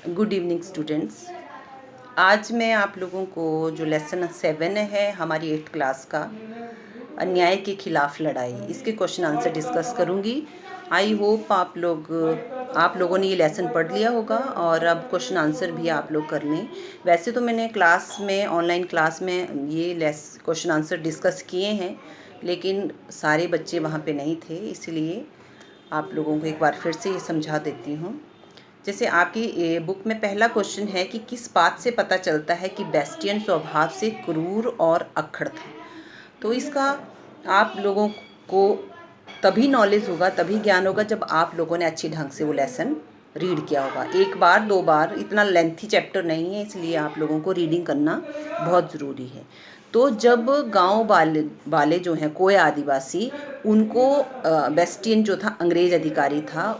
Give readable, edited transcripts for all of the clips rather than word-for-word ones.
Good evening students. आज मैं आप लोगों को जो लेसन 7 है हमारी 8th क्लास का, अन्याय के खिलाफ लड़ाई, इसके क्वेश्चन आंसर डिस्कस करूंगी। आई होप आप लोगों ने ये लेसन पढ़ लिया होगा और अब क्वेश्चन आंसर भी आप लोग कर लें। वैसे तो मैंने क्लास में, ऑनलाइन क्लास में ये क्वेश्चन आंसर डिस्कस किए हैं, लेकिन सारे बच्चे वहाँ पे नहीं थे, इसलिए आप लोगों को एक बार फिर से ये समझा देती हूँ। जैसे आपकी बुक में पहला क्वेश्चन है कि किस बात से पता चलता है कि बेस्टियन स्वभाव से क्रूर और अक्खड़ था। तो इसका आप लोगों को तभी नॉलेज होगा, तभी ज्ञान होगा जब आप लोगों ने अच्छी ढंग से वो लेसन रीड किया होगा। एक बार 2 बार, इतना लेंथी चैप्टर नहीं है, इसलिए आप लोगों को रीडिंग करना बहुत ज़रूरी है। तो जब गांव वाले जो हैं कोय आदिवासी, उनको बेस्टियन जो था अंग्रेज अधिकारी था,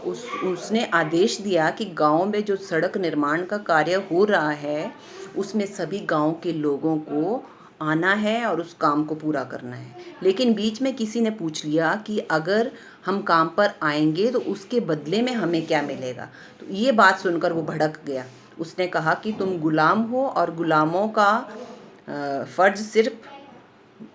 उसने आदेश दिया कि गांव में जो सड़क निर्माण का कार्य हो रहा है उसमें सभी गांव के लोगों को आना है और उस काम को पूरा करना है। लेकिन बीच में किसी ने पूछ लिया कि अगर हम काम पर आएंगे तो उसके बदले में हमें क्या मिलेगा। तो ये बात सुनकर वो भड़क गया। उसने कहा कि तुम गुलाम हो और गुलामों का फ़र्ज सिर्फ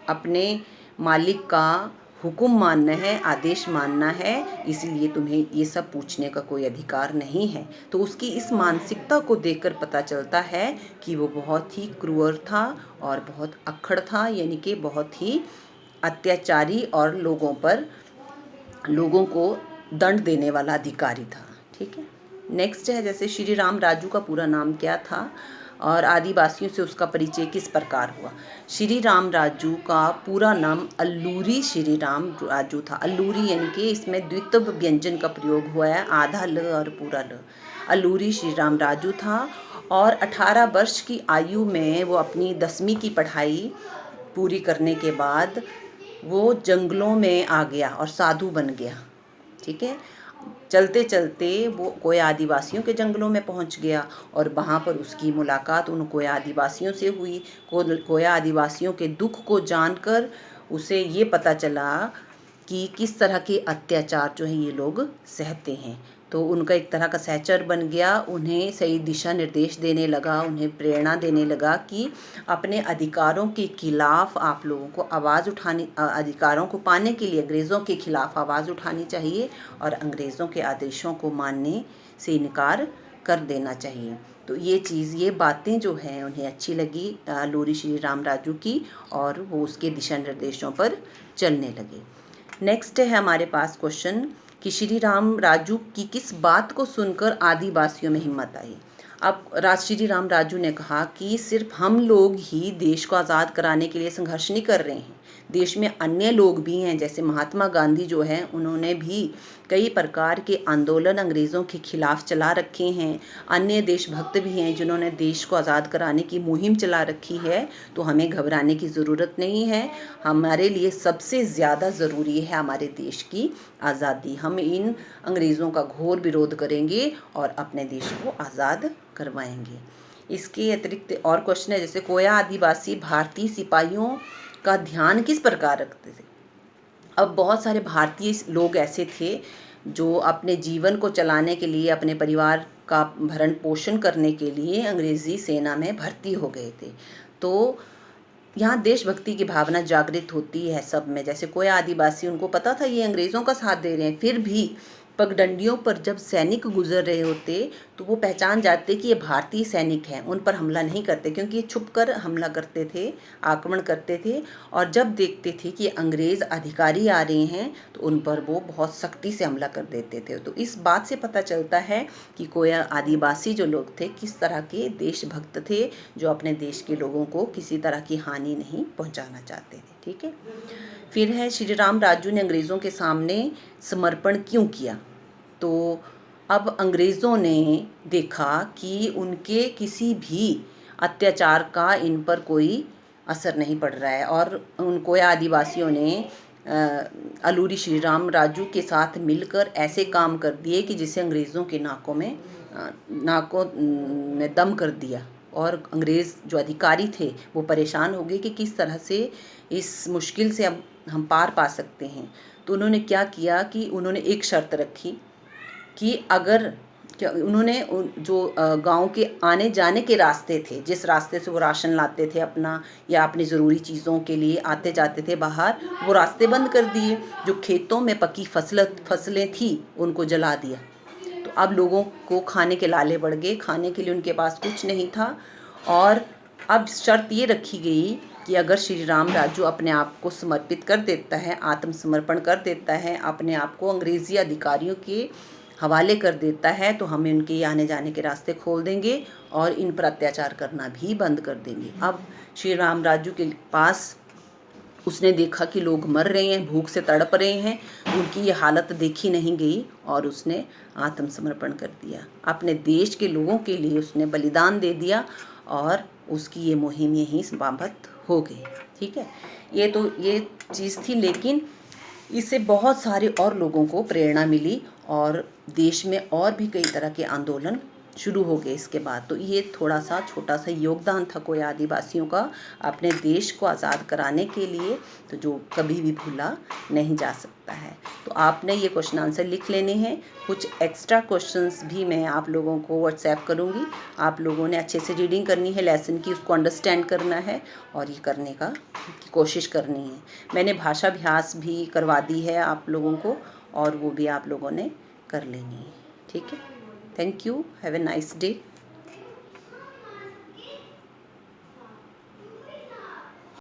अपने मालिक का हुक्म मानना है, आदेश मानना है, इसलिए तुम्हें ये सब पूछने का कोई अधिकार नहीं है। तो उसकी इस मानसिकता को देखकर पता चलता है कि वो बहुत ही क्रूर था और बहुत अक्खड़ था, यानी कि बहुत ही अत्याचारी और लोगों को दंड देने वाला अधिकारी था। ठीक है, नेक्स्ट है जैसे श्री राम राजू का पूरा नाम क्या था और आदिवासियों से उसका परिचय किस प्रकार हुआ। श्री राम राजू का पूरा नाम अल्लूरी श्री राम राजू था। अल्लूरी यानी कि इसमें द्वित्व व्यंजन का प्रयोग हुआ है, आधा ल और पूरा ल। अल्लूरी श्री राम राजू था और 18 वर्ष की आयु में वो अपनी 10वीं की पढ़ाई पूरी करने के बाद वो जंगलों में आ गया और साधु बन गया। ठीक है, चलते चलते वो कोय आदिवासियों के जंगलों में पहुंच गया और वहाँ पर उसकी मुलाकात उन कोय आदिवासियों से हुई। कोय आदिवासियों के दुख को जानकर उसे ये पता चला कि किस तरह के अत्याचार जो है ये लोग सहते हैं। तो उनका एक तरह का सहचर बन गया, उन्हें सही दिशा निर्देश देने लगा, उन्हें प्रेरणा देने लगा कि अपने अधिकारों के खिलाफ आप लोगों को आवाज़ उठानी, अधिकारों को पाने के लिए अंग्रेज़ों के खिलाफ आवाज़ उठानी चाहिए और अंग्रेज़ों के आदेशों को मानने से इनकार कर देना चाहिए। तो ये बातें जो हैं उन्हें अच्छी लगी लोरी श्री राम राजू की और वो उसके दिशा निर्देशों पर चलने लगे। नेक्स्ट है हमारे पास क्वेश्चन कि श्री राम राजू की किस बात को सुनकर आदिवासियों में हिम्मत आई। अब श्री राम राजू ने कहा कि सिर्फ हम लोग ही देश को आज़ाद कराने के लिए संघर्ष नहीं कर रहे हैं, देश में अन्य लोग भी हैं। जैसे महात्मा गांधी जो हैं उन्होंने भी कई प्रकार के आंदोलन अंग्रेज़ों के खिलाफ चला रखे हैं। अन्य देशभक्त भी हैं जिन्होंने देश को आज़ाद कराने की मुहिम चला रखी है। तो हमें घबराने की ज़रूरत नहीं है। हमारे लिए सबसे ज़्यादा ज़रूरी है हमारे देश की आज़ादी। हम इन अंग्रेज़ों का घोर विरोध करेंगे और अपने देश को आज़ाद करवाएंगे। इसके अतिरिक्त और क्वेश्चन है जैसे कोया आदिवासी भारतीय सिपाहियों का ध्यान किस प्रकार रखते थे। अब बहुत सारे भारतीय लोग ऐसे थे जो अपने जीवन को चलाने के लिए, अपने परिवार का भरण पोषण करने के लिए अंग्रेज़ी सेना में भर्ती हो गए थे। तो यहाँ देशभक्ति की भावना जागृत होती है सब में। जैसे कोई आदिवासी, उनको पता था ये अंग्रेज़ों का साथ दे रहे हैं, फिर भी पगडंडियों पर जब सैनिक गुजर रहे होते तो वो पहचान जाते कि ये भारतीय सैनिक हैं। उन पर हमला नहीं करते क्योंकि ये छुपकर हमला करते थे, आक्रमण करते थे। और जब देखते थे कि अंग्रेज़ अधिकारी आ रहे हैं तो उन पर वो बहुत सख्ती से हमला कर देते थे। तो इस बात से पता चलता है कि कोई आदिवासी जो लोग थे किस तरह के देशभक्त थे, जो अपने देश के लोगों को किसी तरह की हानि नहीं पहुंचाना चाहते थे। ठीक है, फिर है श्री राम राजू ने अंग्रेज़ों के सामने समर्पण क्यों किया। तो अब अंग्रेज़ों ने देखा कि उनके किसी भी अत्याचार का इन पर कोई असर नहीं पड़ रहा है और उन कोया आदिवासियों ने अल्लूरी श्री राम राजू के साथ मिलकर ऐसे काम कर दिए कि जिसे अंग्रेज़ों के नाकों में दम कर दिया। और अंग्रेज़ जो अधिकारी थे वो परेशान हो गए कि किस तरह से इस मुश्किल से अब हम पार पा सकते हैं। तो उन्होंने क्या किया कि उन्होंने एक शर्त रखी कि अगर क्या उन्होंने जो गांव के आने जाने के रास्ते थे, जिस रास्ते से वो राशन लाते थे अपना या अपनी ज़रूरी चीज़ों के लिए आते जाते थे बाहर, वो रास्ते बंद कर दिए। जो खेतों में पकी फसलें थी उनको जला दिया। तो अब लोगों को खाने के लाले बढ़ गए, खाने के लिए उनके पास कुछ नहीं था। और अब शर्त ये रखी गई कि अगर श्री राम राजू अपने आप को समर्पित कर देता है, आत्मसमर्पण कर देता है, अपने आप को अंग्रेज़ी अधिकारियों के हवाले कर देता है, तो हम इनके आने जाने के रास्ते खोल देंगे और इन पर अत्याचार करना भी बंद कर देंगे। अब श्री राम राजू के पास उसने देखा कि लोग मर रहे हैं, भूख से तड़प रहे हैं, उनकी ये हालत देखी नहीं गई और उसने आत्मसमर्पण कर दिया। अपने देश के लोगों के लिए उसने बलिदान दे दिया और उसकी ये मुहिम यहीं समाप्त हो गई। ठीक है, ये चीज़ थी, लेकिन इससे बहुत सारे और लोगों को प्रेरणा मिली और देश में और भी कई तरह के आंदोलन शुरू हो गए इसके बाद। तो ये थोड़ा सा छोटा सा योगदान था कोई आदिवासियों का अपने देश को आज़ाद कराने के लिए, तो जो कभी भी भूला नहीं जा सकता है। तो आपने ये क्वेश्चन आंसर लिख लेने हैं। कुछ एक्स्ट्रा क्वेश्चंस भी मैं आप लोगों को व्हाट्सएप करूँगी। आप लोगों ने अच्छे से रीडिंग करनी है लेसन की, उसको अंडरस्टैंड करना है और ये करने की कोशिश करनी है। मैंने भाषाभ्यास भी करवा दी है आप लोगों को और वो भी आप लोगों ने कर लेनी है। ठीक है, thank you, have a nice day.